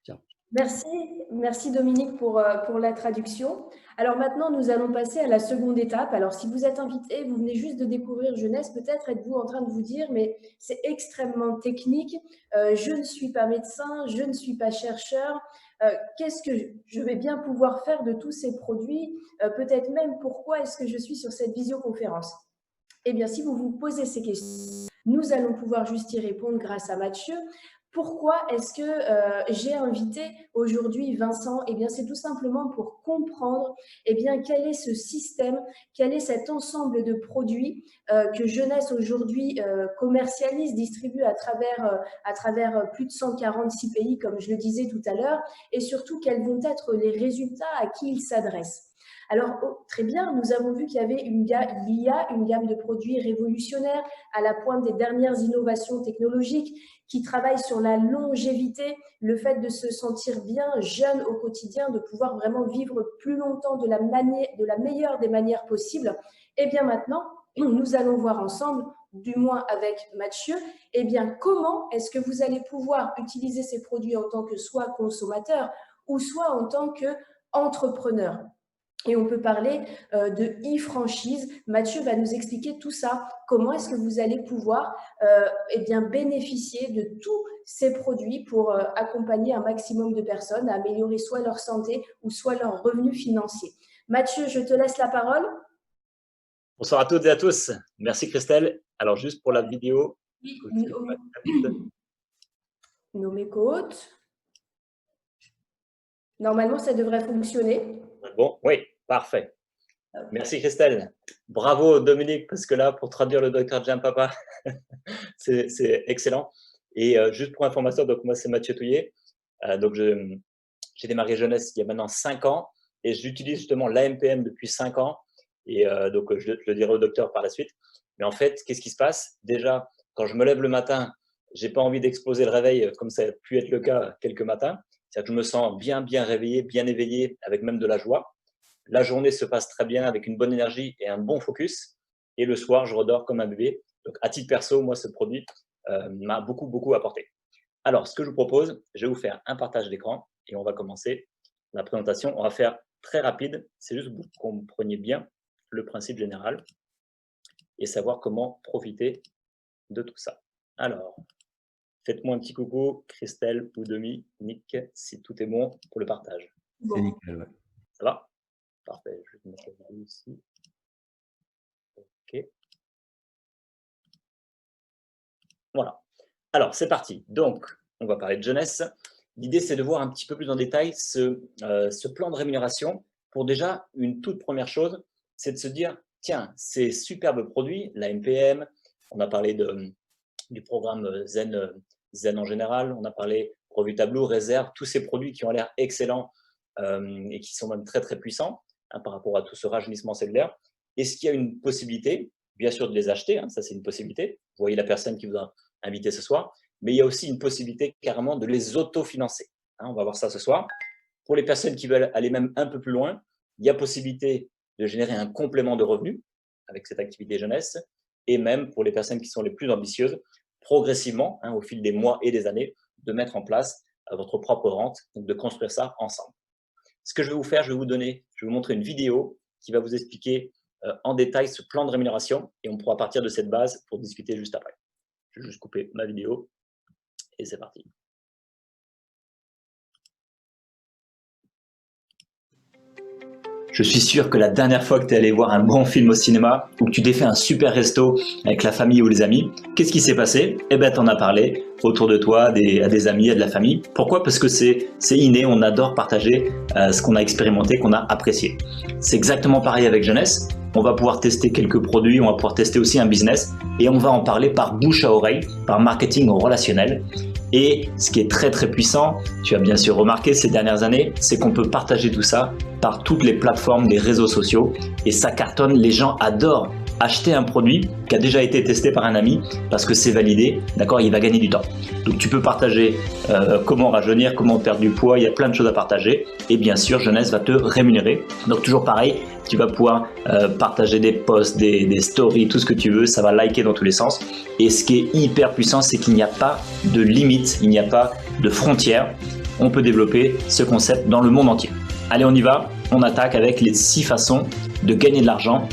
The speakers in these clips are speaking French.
Tiens. Merci, merci Dominique pour la traduction. Alors maintenant, nous allons passer à la seconde étape. Alors si vous êtes invité, vous venez juste de découvrir Jeunesse, peut-être êtes-vous en train de vous dire, mais c'est extrêmement technique, je ne suis pas médecin, je ne suis pas chercheur, qu'est-ce que je vais bien pouvoir faire de tous ces produits, peut-être même pourquoi est-ce que je suis sur cette visioconférence? Eh bien, si vous vous posez ces questions, nous allons pouvoir juste y répondre grâce à Mathieu. Pourquoi est-ce que j'ai invité aujourd'hui Vincent? Eh bien, c'est tout simplement pour comprendre eh bien, quel est ce système, quel est cet ensemble de produits que Jeunesse aujourd'hui commercialise, distribue à travers plus de 146 pays, comme je le disais tout à l'heure, et surtout quels vont être les résultats à qui il s'adresse. Alors, très bien, nous avons vu qu'il y avait il y a une gamme de produits révolutionnaires à la pointe des dernières innovations technologiques qui travaillent sur la longévité, le fait de se sentir bien jeune au quotidien, de pouvoir vraiment vivre plus longtemps de la meilleure des manières possibles. Et bien maintenant, nous allons voir ensemble, du moins avec Mathieu, eh bien comment est-ce que vous allez pouvoir utiliser ces produits en tant que soit consommateur ou soit en tant qu'entrepreneur. Et on peut parler de e-franchise. Mathieu va nous expliquer tout ça. Comment est-ce que vous allez pouvoir eh bien, bénéficier de tous ces produits pour accompagner un maximum de personnes à améliorer soit leur santé ou soit leurs revenus financiers. Mathieu, je te laisse la parole. Bonsoir à toutes et à tous. Merci Christelle. Alors juste pour la vidéo. Nommer co-hôte. Normalement, ça devrait fonctionner. Bon, oui, parfait. Merci Christelle. Bravo Dominique, parce que là, pour traduire le docteur Giampapa, c'est excellent. Et juste pour information, donc moi c'est Mathieu Touillet. Donc j'ai démarré Jeunesse il y a maintenant 5 ans et j'utilise justement l'AMPM depuis 5 ans. Et donc je le dirai au docteur par la suite. Mais en fait, qu'est-ce qui se passe? Déjà, quand je me lève le matin, j'ai pas envie d'exploser le réveil comme ça a pu être le cas quelques matins. C'est-à-dire que je me sens bien réveillé, bien éveillé, avec même de la joie. La journée se passe très bien avec une bonne énergie et un bon focus. Et le soir, je redors comme un bébé. Donc, à titre perso, moi, ce produit m'a beaucoup apporté. Alors, ce que je vous propose, je vais vous faire un partage d'écran et on va commencer la présentation. On va faire très rapide. C'est juste pour que vous compreniez bien le principe général et savoir comment profiter de tout ça. Alors, faites-moi un petit coucou, Christelle ou Dominique, si tout est bon pour le partage. Bon. C'est nickel, ouais. Ça va? Parfait, je vais mettre la vidéo ici. Ok. Voilà. Alors, c'est parti. Donc, on va parler de jeunesse. L'idée, c'est de voir un petit peu plus en détail ce plan de rémunération. Pour déjà, une toute première chose, c'est de se dire, tiens, ces superbes produits, la MPM, on a parlé du programme Zen en général, on a parlé Revue Tableau, Réserve, tous ces produits qui ont l'air excellents et qui sont même très puissants par rapport à tout ce rajeunissement cellulaire. Est-ce qu'il y a une possibilité, bien sûr, de les acheter, ça c'est une possibilité, vous voyez la personne qui vous a invité ce soir, mais il y a aussi une possibilité carrément de les autofinancer. On va voir ça ce soir. Pour les personnes qui veulent aller même un peu plus loin, il y a possibilité de générer un complément de revenus avec cette activité jeunesse, et même pour les personnes qui sont les plus ambitieuses, progressivement, au fil des mois et des années, de mettre en place votre propre rente, donc de construire ça ensemble. Ce que je vais vous faire, je vais vous montrer une vidéo qui va vous expliquer en détail ce plan de rémunération et on pourra partir de cette base pour discuter juste après. Je vais juste couper ma vidéo et c'est parti. Je suis sûr que la dernière fois que tu es allé voir un bon film au cinéma ou que tu t'es fait un super resto avec la famille ou les amis, qu'est-ce qui s'est passé? Eh bien, tu en as parlé autour de toi, à des amis, à de la famille. Pourquoi? Parce que c'est inné, on adore partager ce qu'on a expérimenté, qu'on a apprécié. C'est exactement pareil avec Jeunesse. On va pouvoir tester quelques produits, on va pouvoir tester aussi un business et on va en parler par bouche à oreille, par marketing relationnel. Et ce qui est très puissant, tu as bien sûr remarqué ces dernières années, c'est qu'on peut partager tout ça par toutes les plateformes des réseaux sociaux et ça cartonne, les gens adorent acheter un produit qui a déjà été testé par un ami parce que c'est validé, d'accord, il va gagner du temps. Donc tu peux partager comment rajeunir, comment perdre du poids, il y a plein de choses à partager et bien sûr Jeunesse va te rémunérer. Donc toujours pareil, tu vas pouvoir partager des posts, des stories, tout ce que tu veux, ça va liker dans tous les sens. Et ce qui est hyper puissant, c'est qu'il n'y a pas de limite, il n'y a pas de frontières. on peut développer ce concept dans le monde entier. Allez, on y va. On attaque avec les 6 façons de gagner de l'argent,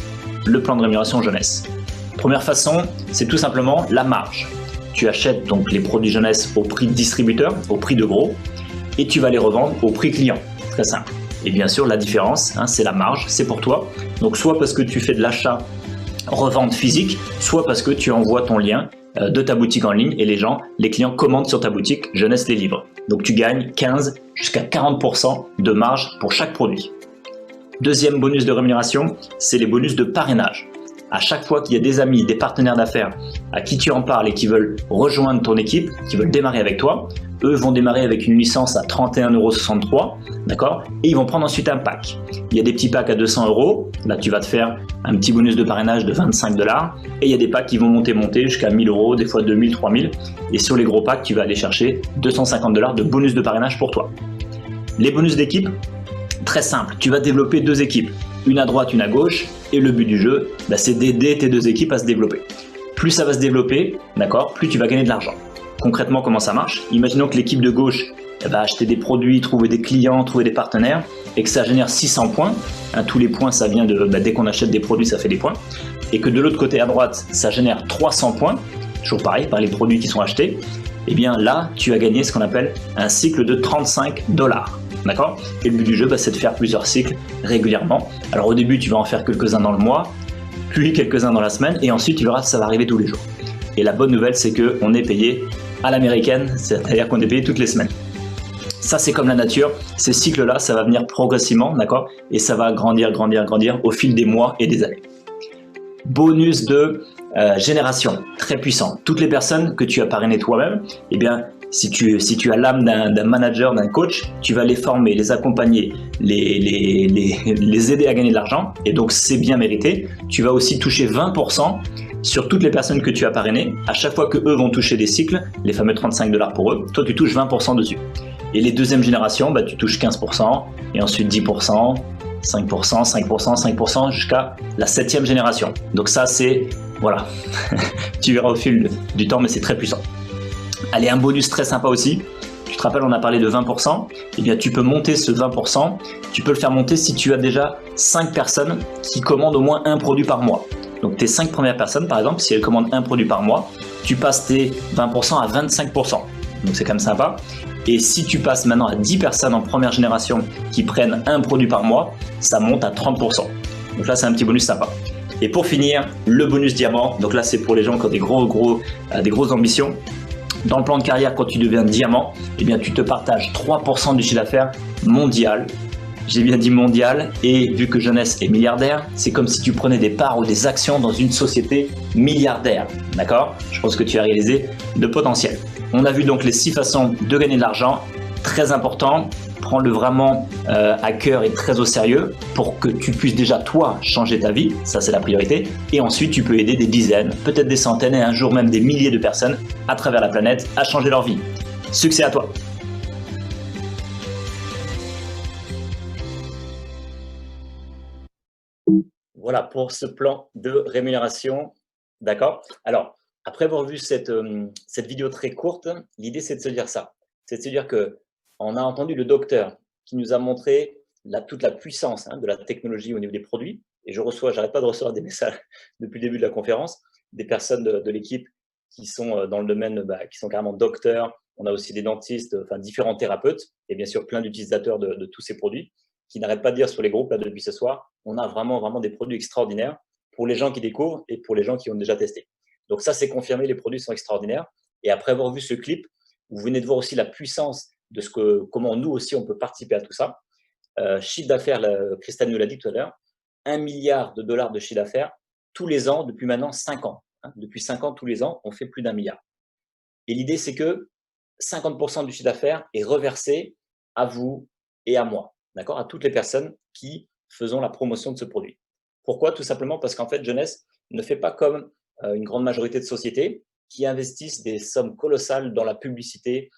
le plan de rémunération jeunesse. Première façon, c'est tout simplement la marge. Tu achètes donc les produits jeunesse au prix de distributeur, au prix de gros, et tu vas les revendre au prix client. Très simple. Et bien sûr, la différence, c'est la marge, c'est pour toi. Donc, soit parce que tu fais de l'achat revente physique, soit parce que tu envoies ton lien de ta boutique en ligne et les clients commandent sur ta boutique Jeunesse les livres. Donc, tu gagnes 15 jusqu'à 40% de marge pour chaque produit. Deuxième bonus de rémunération, c'est les bonus de parrainage. À chaque fois qu'il y a des amis, des partenaires d'affaires à qui tu en parles et qui veulent rejoindre ton équipe, qui veulent démarrer avec toi, eux vont démarrer avec une licence à 31,63 €, d'accord? Et ils vont prendre ensuite un pack. Il y a des petits packs à 200 €, là tu vas te faire un petit bonus de parrainage de 25 $, et il y a des packs qui vont monter jusqu'à 1000 €, des fois 2000, 3000, et sur les gros packs, tu vas aller chercher 250 $ de bonus de parrainage pour toi. Les bonus d'équipe, très simple, tu vas développer 2 équipes, une à droite, une à gauche, et le but du jeu, c'est d'aider tes 2 équipes à se développer. Plus ça va se développer, d'accord, plus tu vas gagner de l'argent. Concrètement, comment ça marche? Imaginons que l'équipe de gauche va acheter des produits, trouver des clients, trouver des partenaires, et que ça génère 600 points. Tous les points, ça vient de dès qu'on achète des produits, ça fait des points. Et que de l'autre côté à droite, ça génère 300 points, toujours pareil, par les produits qui sont achetés. Et bien là, tu as gagné ce qu'on appelle un cycle de 35 $. D'accord? Et le but du jeu, c'est de faire plusieurs cycles régulièrement. Alors au début, tu vas en faire quelques-uns dans le mois, puis quelques-uns dans la semaine, et ensuite tu verras que ça va arriver tous les jours. Et la bonne nouvelle, c'est qu'on est payé à l'américaine, c'est-à-dire qu'on est payé toutes les semaines. Ça, c'est comme la nature. Ces cycles-là, ça va venir progressivement, d'accord? Et ça va grandir au fil des mois et des années. Bonus de génération, très puissant. Toutes les personnes que tu as parrainées toi-même, eh bien, si tu as l'âme d'un manager, d'un coach, tu vas les former, les accompagner, les aider à gagner de l'argent, et donc c'est bien mérité. Tu vas aussi toucher 20% sur toutes les personnes que tu as parrainées. À chaque fois que eux vont toucher des cycles, les fameux 35 $ pour eux, toi tu touches 20% dessus. Et les deuxièmes générations, tu touches 15%, et ensuite 10%, 5%, 5%, 5%, jusqu'à la 7e génération. Donc ça, c'est, voilà, tu verras au fil du temps, mais c'est très puissant. Allez, un bonus très sympa aussi. Tu te rappelles, on a parlé de 20%. Eh bien, tu peux monter ce 20%. Tu peux le faire monter si tu as déjà 5 personnes qui commandent au moins un produit par mois. Donc, tes 5 premières personnes, par exemple, si elles commandent un produit par mois, tu passes tes 20% à 25%. Donc, c'est quand même sympa. Et si tu passes maintenant à 10 personnes en première génération qui prennent un produit par mois, ça monte à 30%. Donc là, c'est un petit bonus sympa. Et pour finir, le bonus diamant. Donc là, c'est pour les gens qui ont des grosses ambitions. Dans le plan de carrière, quand tu deviens diamant, eh bien, tu te partages 3% du chiffre d'affaires mondial. J'ai bien dit mondial, et vu que Jeunesse est milliardaire, c'est comme si tu prenais des parts ou des actions dans une société milliardaire. D'accord? Je pense que tu as réalisé le potentiel. On a vu donc les 6 façons de gagner de l'argent. Très important, prends-le vraiment à cœur et très au sérieux pour que tu puisses déjà, toi, changer ta vie. Ça, c'est la priorité. Et ensuite, tu peux aider des dizaines, peut-être des centaines et un jour même des milliers de personnes à travers la planète à changer leur vie. Succès à toi! Voilà pour ce plan de rémunération. D'accord? Alors, après avoir vu cette vidéo très courte, l'idée, c'est de se dire ça. C'est de se dire qu'on a entendu le docteur qui nous a montré toute la puissance de la technologie au niveau des produits. Et j'arrête pas de recevoir des messages depuis le début de la conférence, des personnes de l'équipe qui sont dans le domaine, qui sont carrément docteurs. On a aussi des dentistes, enfin différents thérapeutes, et bien sûr plein d'utilisateurs de tous ces produits qui n'arrêtent pas de dire sur les groupes là depuis ce soir, on a vraiment des produits extraordinaires pour les gens qui découvrent et pour les gens qui ont déjà testé. Donc ça, c'est confirmé, les produits sont extraordinaires. Et après avoir vu ce clip, vous venez de voir aussi la puissance de comment nous aussi on peut participer à tout ça. Chiffre d'affaires, Christelle nous l'a dit tout à l'heure, 1 milliard de dollars de chiffre d'affaires tous les ans depuis maintenant 5 ans. Depuis 5 ans, tous les ans, on fait plus d'1 milliard. Et l'idée, c'est que 50% du chiffre d'affaires est reversé à vous et à moi. D'accord? À toutes les personnes qui faisons la promotion de ce produit. Pourquoi? Tout simplement parce qu'en fait, Jeunesse ne fait pas comme une grande majorité de sociétés qui investissent des sommes colossales dans la publicité,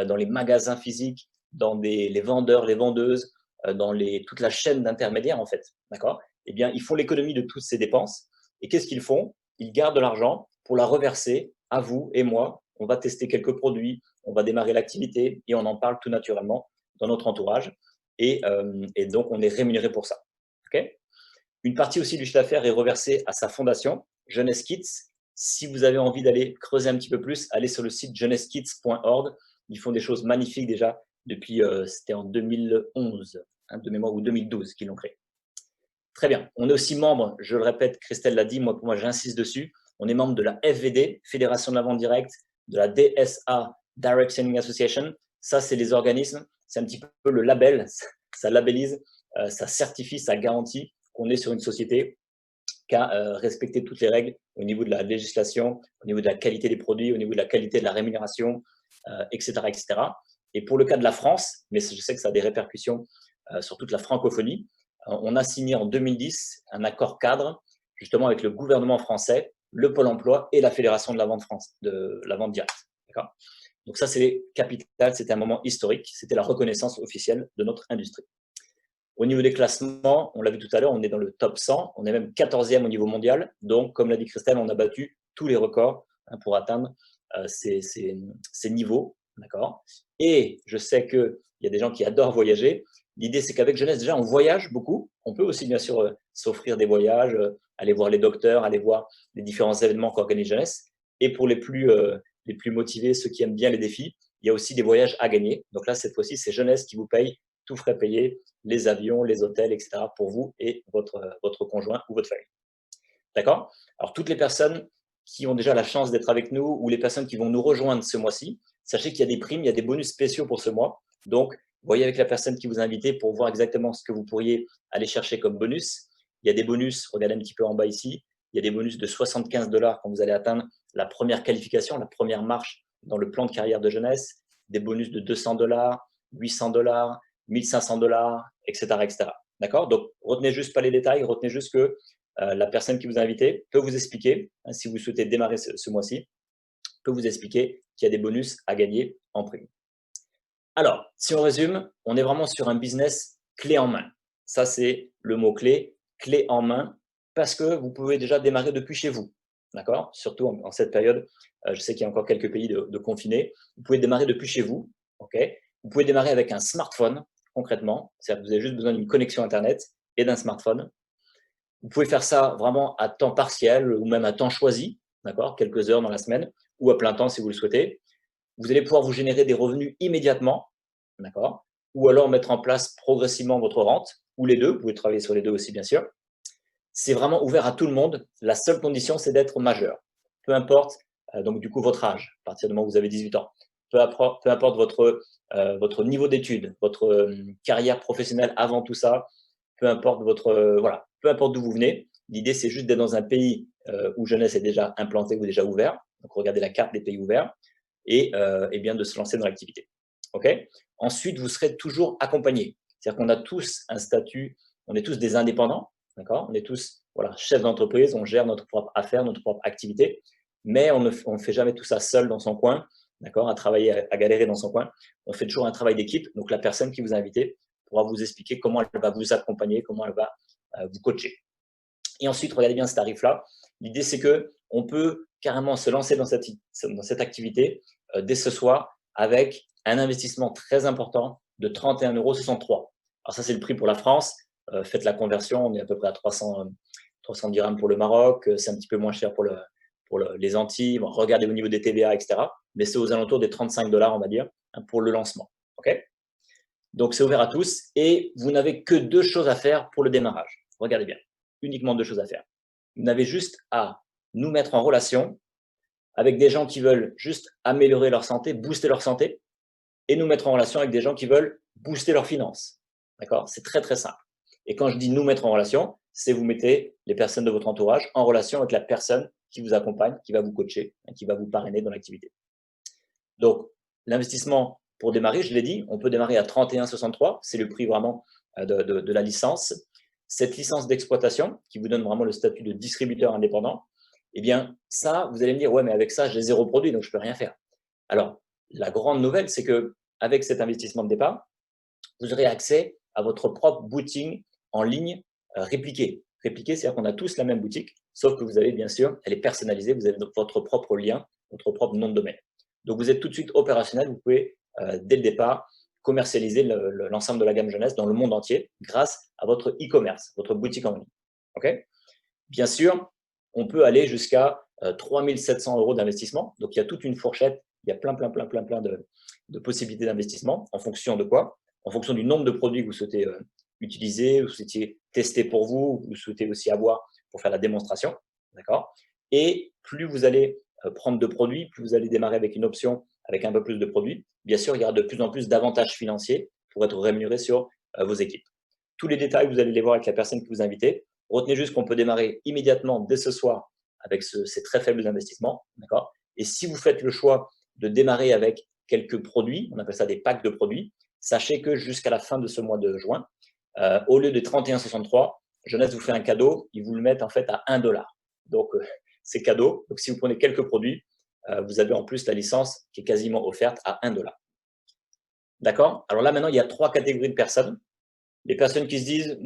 dans les magasins physiques, dans les vendeurs, les vendeuses, dans toute la chaîne d'intermédiaires en fait. D'accord? Eh bien, ils font l'économie de toutes ces dépenses. Et qu'est-ce qu'ils font? Ils gardent de l'argent pour la reverser à vous et moi. On va tester quelques produits, on va démarrer l'activité et on en parle tout naturellement dans notre entourage et donc on est rémunéré pour ça. Okay, une partie aussi du chiffre d'affaires est reversée à sa fondation, Jeunesse Kids. Si vous avez envie d'aller creuser un petit peu plus, allez sur le site jeunessekids.org. Ils font des choses magnifiques déjà depuis, c'était en 2011, hein, de mémoire, ou 2012 qu'ils l'ont créé. Très bien. On est aussi membre, je le répète, Christelle l'a dit, moi j'insiste dessus, on est membre de la FVD, Fédération de la vente directe, de la DSA, Direct Selling Association. Ça, c'est les organismes, c'est un petit peu le label, ça labellise, ça certifie, ça garantit qu'on est sur une société qui a respecté toutes les règles au niveau de la législation, au niveau de la qualité des produits, au niveau de la qualité de la rémunération, etc., etc. Et pour le cas de la France, mais je sais que ça a des répercussions sur toute la francophonie, on a signé en 2010 un accord cadre justement avec le gouvernement français, le Pôle emploi et la Fédération de la vente directe. Donc ça, c'est capital, c'était un moment historique, c'était la reconnaissance officielle de notre industrie. Au niveau des classements, on l'a vu tout à l'heure, on est dans le top 100, on est même 14e au niveau mondial. Donc, comme l'a dit Christelle, on a battu tous les records pour atteindre ces niveaux. Et je sais qu'il y a des gens qui adorent voyager. L'idée, c'est qu'avec Jeunesse, déjà, on voyage beaucoup. On peut aussi, bien sûr, s'offrir des voyages, aller voir les docteurs, aller voir les différents événements qu'organise Jeunesse. Et pour les plus motivés, ceux qui aiment bien les défis, il y a aussi des voyages à gagner. Donc là, cette fois-ci, c'est Jeunesse qui vous paye, tout frais payé, les avions, les hôtels, etc. pour vous et votre conjoint ou votre famille. D'accord? Alors, toutes les personnes qui ont déjà la chance d'être avec nous ou les personnes qui vont nous rejoindre ce mois-ci, sachez qu'il y a des primes, il y a des bonus spéciaux pour ce mois. Donc, voyez avec la personne qui vous a invité pour voir exactement ce que vous pourriez aller chercher comme bonus. Il y a des bonus, regardez un petit peu en bas ici, il y a des bonus de 75 $ quand vous allez atteindre la première qualification, la première marche dans le plan de carrière de Jeunesse, des bonus de 200 $, 800 $, 1500 $, etc. etc. D'accord? Donc, retenez juste pas les détails, retenez juste que la personne qui vous a invité peut vous expliquer, hein, si vous souhaitez démarrer ce mois-ci, peut vous expliquer qu'il y a des bonus à gagner en prime. Alors, si on résume, on est vraiment sur un business clé en main. Ça, c'est le mot-clé, clé en main, parce que vous pouvez déjà démarrer depuis chez vous. D'accord? Surtout en cette période, je sais qu'il y a encore quelques pays de confinés. Vous pouvez démarrer depuis chez vous. Okay, vous pouvez démarrer avec un smartphone, concrètement. C'est-à-dire que vous avez juste besoin d'une connexion Internet et d'un smartphone. Vous pouvez faire ça vraiment à temps partiel ou même à temps choisi, d'accord, quelques heures dans la semaine, ou à plein temps si vous le souhaitez. Vous allez pouvoir vous générer des revenus immédiatement, d'accord, ou alors mettre en place progressivement votre rente, ou les deux, vous pouvez travailler sur les deux aussi bien sûr. C'est vraiment ouvert à tout le monde. La seule condition, c'est d'être majeur. Peu importe, donc du coup, votre âge, à partir du moment où vous avez 18 ans. Peu importe votre niveau d'études, votre carrière professionnelle avant tout ça, peu importe voilà, peu importe d'où vous venez. L'idée, c'est juste d'être dans un pays où Jeunesse est déjà implanté ou déjà ouvert. Donc, regardez la carte des pays ouverts et bien de se lancer dans l'activité. Okay, ensuite, vous serez toujours accompagné. C'est-à-dire qu'on a tous un statut, on est tous des indépendants. D'accord, on est tous chefs d'entreprise, on gère notre propre affaire, notre propre activité, mais on ne fait jamais tout ça seul dans son coin, d'accord, à travailler, à galérer dans son coin. On fait toujours un travail d'équipe. Donc, la personne qui vous a invité pourra vous expliquer comment elle va vous accompagner, comment elle va vous coacher. Et ensuite, regardez bien ce tarif-là. L'idée, c'est qu'on peut carrément se lancer dans cette activité dès ce soir avec un investissement très important de 31,63 €. Alors ça, c'est le prix pour la France. Faites la conversion, on est à peu près à 300 dirhams pour le Maroc. C'est un petit peu moins cher pour les Antilles. Bon, regardez au niveau des TVA, etc. Mais c'est aux alentours des 35 $, on va dire, pour le lancement. Okay, donc, c'est ouvert à tous et vous n'avez que 2 choses à faire pour le démarrage. Regardez bien, uniquement 2 choses à faire. Vous n'avez juste à nous mettre en relation avec des gens qui veulent juste améliorer leur santé, booster leur santé, et nous mettre en relation avec des gens qui veulent booster leurs finances. D'accord? C'est très, très simple. Et quand je dis nous mettre en relation, c'est vous mettez les personnes de votre entourage en relation avec la personne qui vous accompagne, qui va vous coacher, qui va vous parrainer dans l'activité. Donc, l'investissement pour démarrer, je l'ai dit, on peut démarrer à 31,63 €. C'est le prix vraiment de la licence. Cette licence d'exploitation qui vous donne vraiment le statut de distributeur indépendant, eh bien, ça, vous allez me dire, ouais, mais avec ça, j'ai 0 produit, donc je ne peux rien faire. Alors, la grande nouvelle, c'est qu'avec cet investissement de départ, vous aurez accès à votre propre boutique en ligne répliquée. Répliquée, c'est-à-dire qu'on a tous la même boutique, sauf que vous avez, bien sûr, elle est personnalisée, vous avez votre propre lien, votre propre nom de domaine. Donc, vous êtes tout de suite opérationnel, vous pouvez, dès le départ, commercialiser l'ensemble de la gamme jeunesse dans le monde entier grâce à votre e-commerce, votre boutique en ligne. Okay, bien sûr, on peut aller jusqu'à 3 700 € d'investissement. Donc, il y a toute une fourchette, il y a plein de possibilités d'investissement en fonction de quoi? En fonction du nombre de produits que vous souhaitez utiliser, vous souhaitez tester pour vous, vous souhaitez aussi avoir pour faire la démonstration. D'accord? Et plus vous allez prendre de produits, plus vous allez démarrer avec une option avec un peu plus de produits. Bien sûr, il y aura de plus en plus d'avantages financiers pour être rémunéré sur vos équipes. Tous les détails, vous allez les voir avec la personne qui vous invitez. Retenez juste qu'on peut démarrer immédiatement dès ce soir avec ces très faibles investissements. D'accord? Et si vous faites le choix de démarrer avec quelques produits, on appelle ça des packs de produits, sachez que jusqu'à la fin de ce mois de juin, au lieu de 31,63, Jeunesse vous fait un cadeau, ils vous le mettent en fait à 1 $. Donc, c'est cadeau. Donc, si vous prenez quelques produits, vous avez en plus la licence qui est quasiment offerte à 1 $. D'accord? Alors là, maintenant, il y a 3 catégories de personnes. Les personnes qui se disent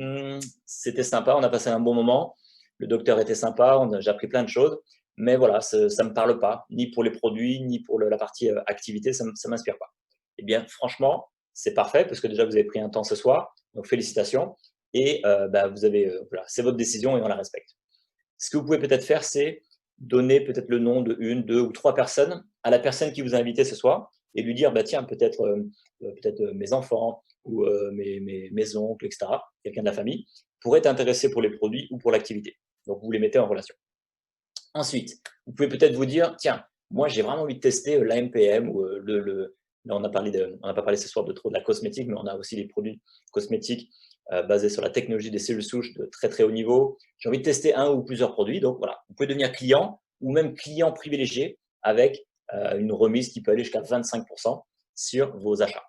c'était sympa, on a passé un bon moment, le docteur était sympa, j'ai appris plein de choses, mais voilà, ça ne me parle pas, ni pour les produits, ni pour la partie activité, ça ne m'inspire pas. Eh bien, franchement, c'est parfait parce que déjà, vous avez pris un temps ce soir, donc félicitations, et vous avez, voilà, c'est votre décision et on la respecte. Ce que vous pouvez peut-être faire, c'est donner peut-être le nom de 1, 2 ou 3 personnes à la personne qui vous a invité ce soir et lui dire, tiens, peut-être mes enfants ou mes oncles, etc., quelqu'un de la famille, pourrait être intéressé pour les produits ou pour l'activité. Donc, vous les mettez en relation. Ensuite, vous pouvez peut-être vous dire, tiens, moi, j'ai vraiment envie de tester l'AMPM ou là, on n'a pas parlé ce soir de trop de la cosmétique, mais on a aussi des produits cosmétiques basés sur la technologie des cellules souches de très, très haut niveau. J'ai envie de tester un ou plusieurs produits. Donc, voilà, vous pouvez devenir client ou même client privilégié avec une remise qui peut aller jusqu'à 25% sur vos achats.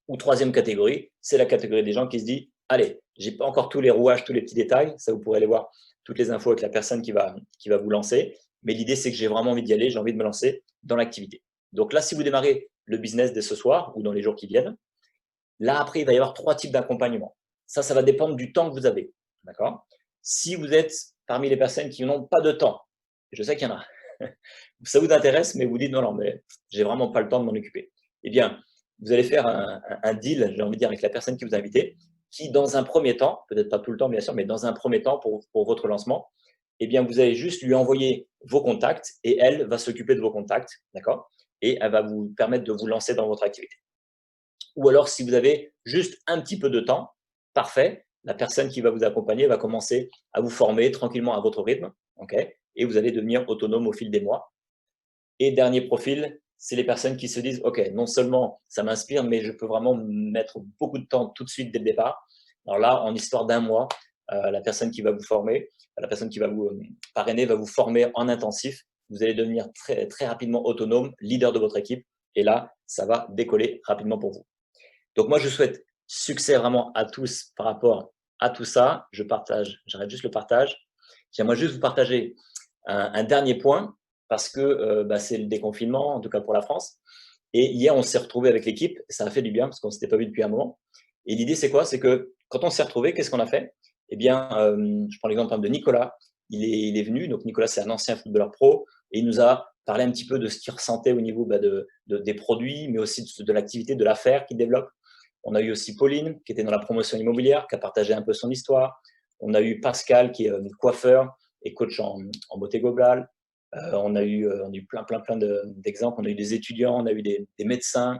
Ou troisième catégorie, c'est la catégorie des gens qui se disent « Allez, j'ai pas encore tous les rouages, tous les petits détails. » Ça, vous pourrez aller voir toutes les infos avec la personne qui va vous lancer. Mais l'idée, c'est que j'ai vraiment envie d'y aller, j'ai envie de me lancer dans l'activité. Donc là, si vous démarrez le business dès ce soir ou dans les jours qui viennent, là, après, il va y avoir 3 types d'accompagnement. Ça va dépendre du temps que vous avez. D'accord? Si vous êtes parmi les personnes qui n'ont pas de temps, je sais qu'il y en a, ça vous intéresse, mais vous dites non, mais j'ai vraiment pas le temps de m'en occuper. Eh bien, vous allez faire un deal, j'ai envie de dire, avec la personne qui vous a invité, qui, dans un premier temps, peut-être pas tout le temps, bien sûr, mais dans un premier temps, pour votre lancement, eh bien, vous allez juste lui envoyer vos contacts et elle va s'occuper de vos contacts, d'accord? Et elle va vous permettre de vous lancer dans votre activité. Ou alors, si vous avez juste un petit peu de temps, parfait, la personne qui va vous accompagner va commencer à vous former tranquillement à votre rythme, ok? Et vous allez devenir autonome au fil des mois. Et dernier profil, c'est les personnes qui se disent, ok, non seulement ça m'inspire, mais je peux vraiment mettre beaucoup de temps tout de suite dès le départ. Alors là, en histoire d'un mois, la personne qui va vous former, la personne qui va vous parrainer va vous former en intensif. Vous allez devenir très, très rapidement autonome, leader de votre équipe. Et là, ça va décoller rapidement pour vous. Donc moi, je souhaite succès vraiment à tous par rapport à tout ça. J'arrête juste le partage. J'aimerais juste vous partager un dernier point parce que c'est le déconfinement, en tout cas pour la France. Et hier, on s'est retrouvé avec l'équipe. Ça a fait du bien parce qu'on ne s'était pas vu depuis un moment. Et l'idée, c'est quoi? C'est que quand on s'est retrouvé, qu'est-ce qu'on a fait? Eh bien, je prends l'exemple de Nicolas. Il est venu. Donc, Nicolas, c'est un ancien footballeur pro. Et il nous a parlé un petit peu de ce qu'il ressentait au niveau des produits, mais aussi de l'activité, de l'affaire qu'il développe. On a eu aussi Pauline, qui était dans la promotion immobilière, qui a partagé un peu son histoire. On a eu Pascal, qui est coiffeur et coach en beauté globale. On a eu plein d'exemples. On a eu des étudiants, on a eu des médecins,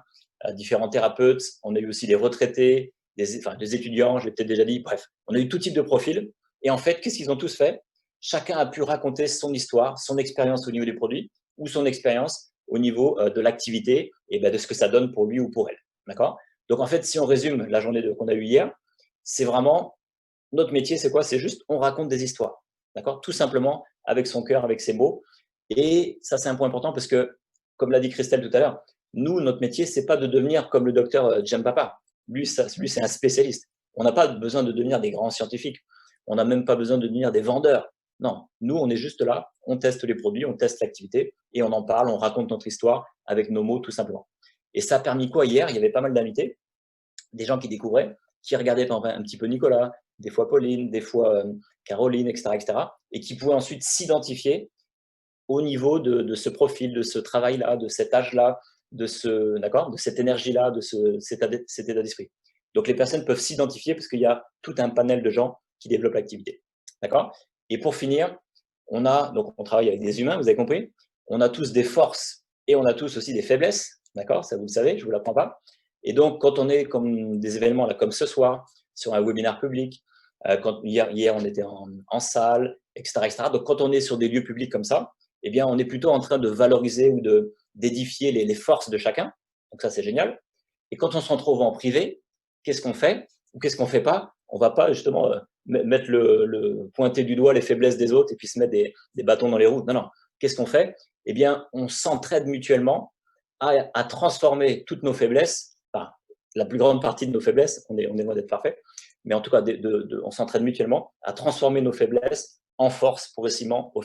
différents thérapeutes. On a eu aussi des retraités, des étudiants, je l'ai peut-être déjà dit. Bref, on a eu tout type de profils. Et en fait, qu'est-ce qu'ils ont tous fait? Chacun a pu raconter son histoire, son expérience au niveau des produits ou son expérience au niveau de l'activité et de ce que ça donne pour lui ou pour elle. D'accord? Donc, en fait, si on résume la journée qu'on a eue hier, c'est vraiment notre métier, c'est quoi? C'est juste, on raconte des histoires. D'accord? Tout simplement, avec son cœur, avec ses mots. Et ça, c'est un point important parce que, comme l'a dit Christelle tout à l'heure, nous, notre métier, c'est pas de devenir comme le docteur Jem Papa. Lui, c'est un spécialiste. On n'a pas besoin de devenir des grands scientifiques. On n'a même pas besoin de devenir des vendeurs. Non, nous, on est juste là, on teste les produits, on teste l'activité et on en parle, on raconte notre histoire avec nos mots, tout simplement. Et ça a permis quoi hier? Il y avait pas mal d'invités, des gens qui découvraient, qui regardaient un petit peu Nicolas, des fois Pauline, des fois Caroline, etc., et qui pouvaient ensuite s'identifier au niveau de ce profil, de ce travail-là, de cet âge-là, de cette énergie-là, de cet état d'esprit. Donc, les personnes peuvent s'identifier parce qu'il y a tout un panel de gens qui développent l'activité. D'accord? Et pour finir, on travaille avec des humains, vous avez compris. On a tous des forces et on a tous aussi des faiblesses. D'accord? Ça, vous le savez, je ne vous l'apprends pas. Et donc, quand on est comme des événements là, comme ce soir, sur un webinaire public, hier, on était en salle, etc., etc. Donc, quand on est sur des lieux publics comme ça, eh bien, on est plutôt en train de valoriser ou d'édifier les forces de chacun. Donc, ça, c'est génial. Et quand on se retrouve en privé, qu'est-ce qu'on fait ou qu'est-ce qu'on ne fait pas? On ne va pas justement mettre pointer du doigt les faiblesses des autres et puis se mettre des bâtons dans les roues. Non, non. Qu'est-ce qu'on fait? Eh bien, on s'entraide mutuellement à transformer toutes nos faiblesses, enfin, la plus grande partie de nos faiblesses, on est loin d'être parfait, mais en tout cas, on s'entraide mutuellement à transformer nos faiblesses en force progressivement au